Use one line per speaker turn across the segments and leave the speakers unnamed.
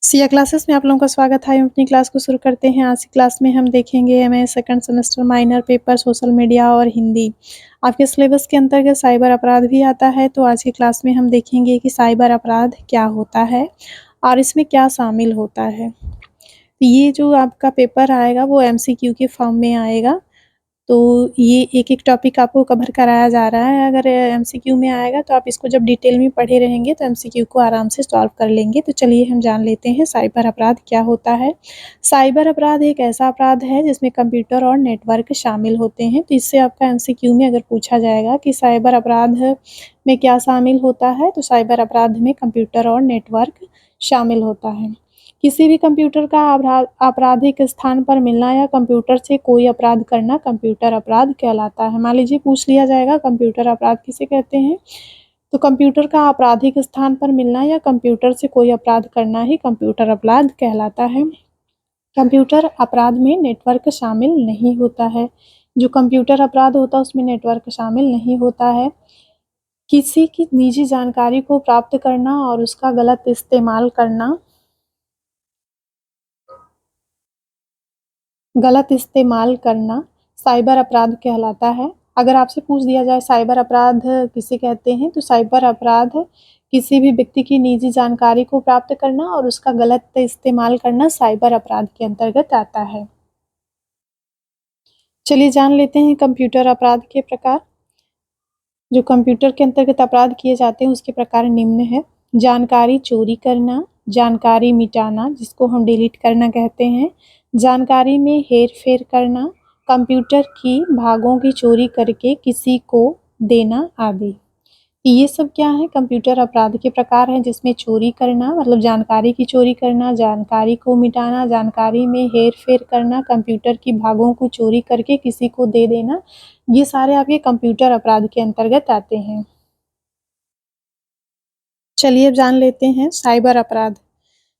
Siya classes में आप लोगों का स्वागत है। हम अपनी क्लास को शुरू करते हैं। आज की क्लास में हम देखेंगे MA second semester minor paper social media और हिंदी। आपके सिलेबस के अंतर्गत साइबर अपराध भी आता है, तो आज की क्लास में हम देखेंगे कि साइबर अपराध क्या होता है और इसमें क्या शामिल होता है। ये जो आपका पेपर आएगा वो एमसीक्यू के फॉर्म में आएगा, तो ये एक-एक टॉपिक आपको कवर कराया जा रहा है। अगर एमसीक्यू में आएगा तो आप इसको जब डिटेल में पढ़े रहेंगे तो एमसीक्यू को आराम से सॉल्व कर लेंगे। तो चलिए हम जान लेते हैं साइबर अपराध क्या होता है। साइबर अपराध एक ऐसा अपराध है जिसमें कंप्यूटर और नेटवर्क शामिल होते हैं। तो इससे आपका एमसीक्यू में अगर पूछा जाएगा कि साइबर अपराध में क्या शामिल होता है, तो साइबर अपराध में कंप्यूटर और नेटवर्क शामिल होता है। किसी भी कंप्यूटर का आपराधिक स्थान पर मिलना या कंप्यूटर से कोई अपराध करना कंप्यूटर अपराध कहलाता है। मान लीजिए पूछ लिया जाएगा कंप्यूटर अपराध किसे कहते हैं, तो कंप्यूटर का आपराधिक स्थान पर मिलना या कंप्यूटर से कोई अपराध करना ही कंप्यूटर अपराध कहलाता है। कंप्यूटर अपराध में नेटवर्क शामिल नहीं होता है। जो कंप्यूटर अपराध होता है उसमें नेटवर्क शामिल नहीं होता है। किसी की निजी जानकारी को प्राप्त करना और उसका गलत इस्तेमाल करना साइबर अपराध कहलाता है। अगर आपसे पूछ दिया जाए साइबर अपराध किसे कहते हैं, तो साइबर अपराध किसी भी व्यक्ति की निजी जानकारी को प्राप्त करना और उसका गलत इस्तेमाल करना साइबर अपराध के अंतर्गत आता है। चलिए जान लेते हैं कंप्यूटर अपराध के प्रकार। जो कंप्यूटर के अंतर्गत अपराध किए जाते हैं उसके प्रकार निम्न है। जानकारी चोरी करना, जानकारी मिटाना जिसको हम डिलीट करना कहते हैं, जानकारी में हेर-फेर करना, कंप्यूटर की भागों की चोरी करके किसी को देना आदि। ये सब क्या है, कंप्यूटर अपराध के प्रकार हैं जिसमें चोरी करना मतलब जानकारी की चोरी करना, जानकारी को मिटाना, जानकारी में हेर-फेर करना, कंप्यूटर की भागों को चोरी करके किसी को दे देना, ये सारे आपके कंप्यूटर अपराध के अंतर्गत आते हैं। चलिए अब जान लेते हैं साइबर अपराध।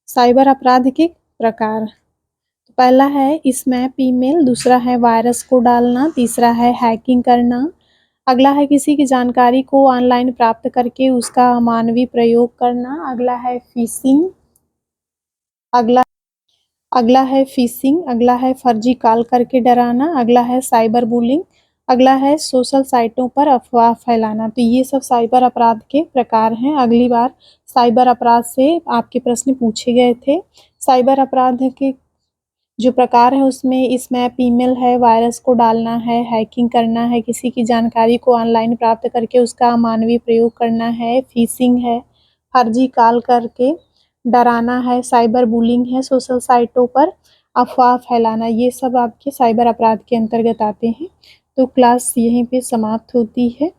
साइबर अपराध के प्रकार। पहला है स्पैम ईमेल, दूसरा है वायरस को डालना, तीसरा है हैकिंग करना, अगला है किसी की जानकारी को ऑनलाइन प्राप्त करके उसका अमानवीय प्रयोग करना, अगला अगला है फर्जी कॉल करके डराना, अगला है साइबर बुलिंग, अगला है सोशल साइटों पर अफवाह फैलाना। तो ये सब साइबर अपराध के प्रकार हैं। अगली बार साइबर अपराध से आपके प्रश्न पूछे गए थे। साइबर अपराध के जो प्रकार है उसमें स्पैम ईमेल है, वायरस को डालना है, हैकिंग करना है, किसी की जानकारी को ऑनलाइन प्राप्त करके उसका अमानवीय प्रयोग करना है, फिशिंग है, फर्जी कॉल करके डराना है, साइबर बुलिंग है, सोशल साइटों पर अफवाह फैलाना, ये सब आपके साइबर अपराध के अंतर्गत आते हैं। तो क्लास यहीं पे समाप्त होती है।